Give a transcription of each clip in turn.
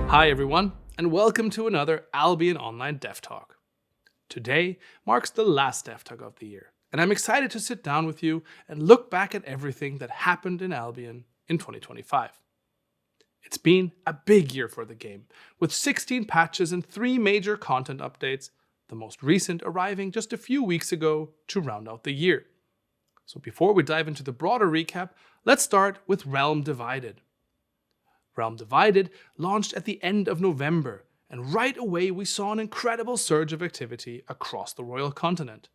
Hi everyone, and welcome to another Albion Online Dev Talk. Today marks the last Dev Talk of the year, and I'm excited to sit down with you and look back at everything that happened in Albion in 2025. It's been a big year for the game, with 16 patches and 3 major content updates, the most recent arriving just a few weeks ago to round out the year. So before we dive into the broader recap, let's start with Realm Divided. Realm Divided launched at the end of November, and right away we saw an incredible surge of activity across the Royal Continent.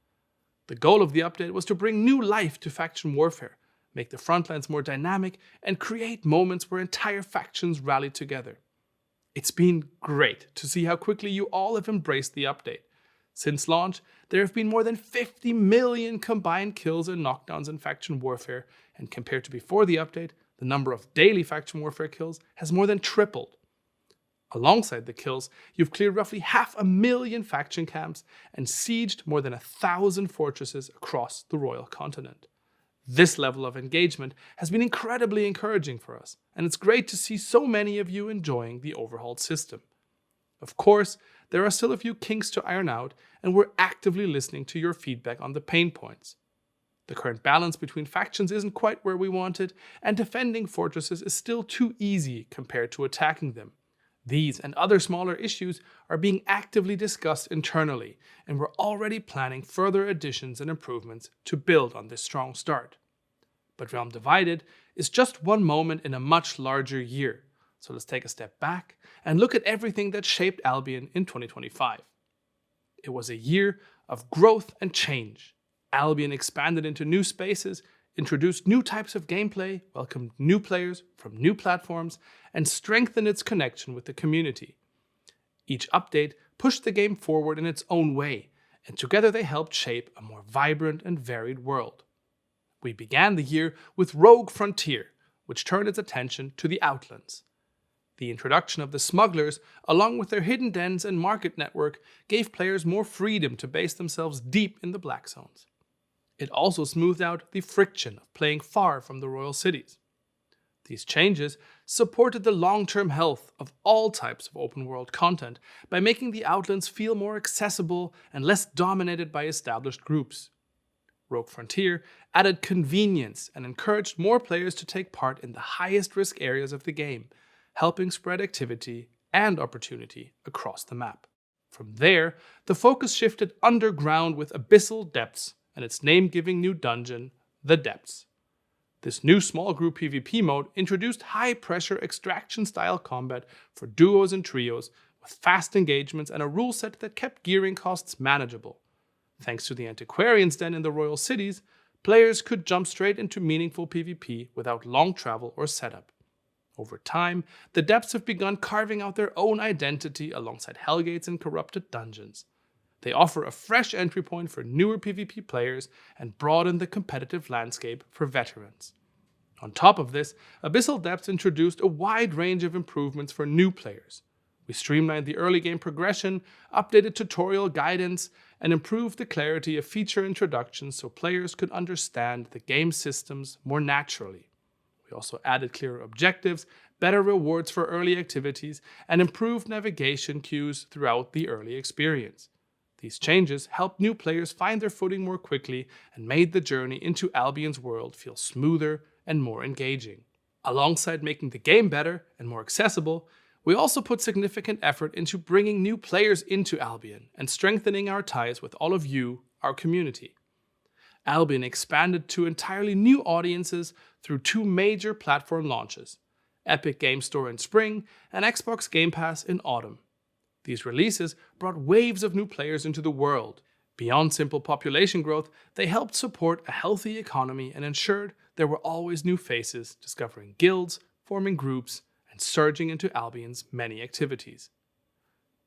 The goal of the update was to bring new life to faction warfare, make the frontlines more dynamic, and create moments where entire factions rallied together. It's been great to see how quickly you all have embraced the update. Since launch, there have been more than 50 million combined kills and knockdowns in faction warfare, and compared to before the update, the number of daily faction warfare kills has more than tripled. Alongside the kills, you've cleared roughly 500,000 faction camps and sieged more than 1,000 fortresses across the Royal Continent. This level of engagement has been incredibly encouraging for us, and it's great to see so many of you enjoying the overhauled system. Of course, there are still a few kinks to iron out, and we're actively listening to your feedback on the pain points. The current balance between factions isn't quite where we wanted, and defending fortresses is still too easy compared to attacking them. These and other smaller issues are being actively discussed internally, and we're already planning further additions and improvements to build on this strong start. But Realm Divided is just one moment in a much larger year, so let's take a step back and look at everything that shaped Albion in 2025. It was a year of growth and change. Albion expanded into new spaces, introduced new types of gameplay, welcomed new players from new platforms, and strengthened its connection with the community. Each update pushed the game forward in its own way, and together they helped shape a more vibrant and varied world. We began the year with Rogue Frontier, which turned its attention to the Outlands. The introduction of the smugglers, along with their hidden dens and market network, gave players more freedom to base themselves deep in the Black Zones. It also smoothed out the friction of playing far from the royal cities. These changes supported the long-term health of all types of open-world content by making the Outlands feel more accessible and less dominated by established groups. Rogue Frontier added convenience and encouraged more players to take part in the highest-risk areas of the game, helping spread activity and opportunity across the map. From there, the focus shifted underground with Abyssal Depths and its name-giving new dungeon, The Depths. This new small group PvP mode introduced high-pressure extraction-style combat for duos and trios, with fast engagements and a rule set that kept gearing costs manageable. Thanks to the Antiquarian's Den in the royal cities, players could jump straight into meaningful PvP without long travel or setup. Over time, the Depths have begun carving out their own identity alongside Hellgates and corrupted dungeons. They offer a fresh entry point for newer PvP players and broaden the competitive landscape for veterans. On top of this, Abyssal Depths introduced a wide range of improvements for new players. We streamlined the early game progression, updated tutorial guidance, and improved the clarity of feature introductions so players could understand the game systems more naturally. We also added clearer objectives, better rewards for early activities, and improved navigation cues throughout the early experience. These changes helped new players find their footing more quickly and made the journey into Albion's world feel smoother and more engaging. Alongside making the game better and more accessible, we also put significant effort into bringing new players into Albion and strengthening our ties with all of you, our community. Albion expanded to entirely new audiences through 2 major platform launches, Epic Game Store in spring and Xbox Game Pass in autumn. These releases brought waves of new players into the world. Beyond simple population growth, they helped support a healthy economy and ensured there were always new faces discovering guilds, forming groups, and surging into Albion's many activities.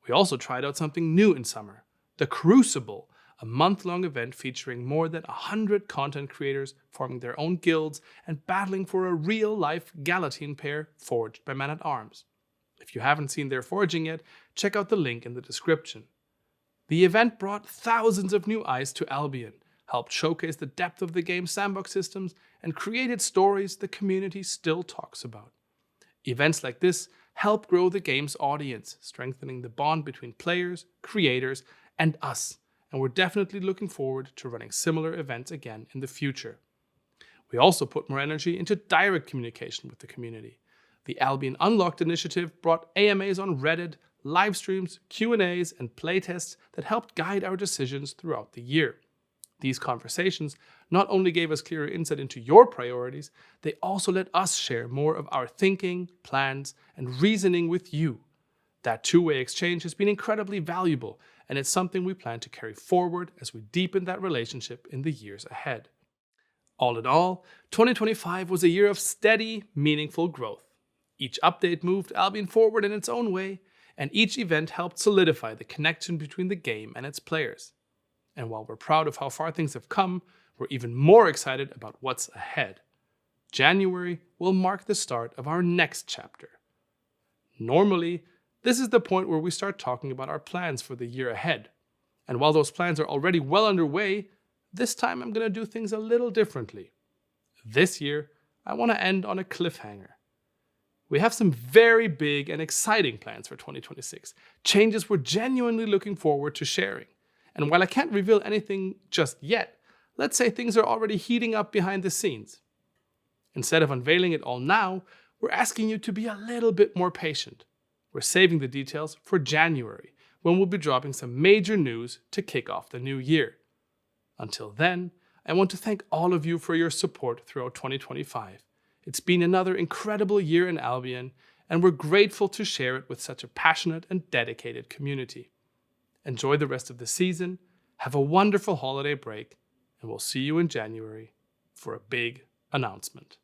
We also tried out something new in summer, The Crucible, a month-long event featuring more than 100 content creators forming their own guilds and battling for a real-life Galatine pair forged by Man-at-Arms. If you haven't seen their forging yet, check out the link in the description. The event brought thousands of new eyes to Albion, helped showcase the depth of the game's sandbox systems, and created stories the community still talks about. Events like this help grow the game's audience, strengthening the bond between players, creators, and us. And we're definitely looking forward to running similar events again in the future. We also put more energy into direct communication with the community. The Albion Unlocked initiative brought AMAs on Reddit, live streams, Q&As, and playtests that helped guide our decisions throughout the year. These conversations not only gave us clearer insight into your priorities, they also let us share more of our thinking, plans, and reasoning with you. That two-way exchange has been incredibly valuable, and it's something we plan to carry forward as we deepen that relationship in the years ahead. All in all, 2025 was a year of steady, meaningful growth. Each update moved Albion forward in its own way, and each event helped solidify the connection between the game and its players. And while we're proud of how far things have come, we're even more excited about what's ahead. January will mark the start of our next chapter. Normally, this is the point where we start talking about our plans for the year ahead. And while those plans are already well underway, this time I'm going to do things a little differently. This year, I want to end on a cliffhanger. We have some very big and exciting plans for 2026, changes we're genuinely looking forward to sharing. And while I can't reveal anything just yet, let's say things are already heating up behind the scenes. Instead of unveiling it all now, we're asking you to be a little bit more patient. We're saving the details for January, when we'll be dropping some major news to kick off the new year. Until then, I want to thank all of you for your support throughout 2025. It's been another incredible year in Albion, and we're grateful to share it with such a passionate and dedicated community. Enjoy the rest of the season, have a wonderful holiday break, and we'll see you in January for a big announcement.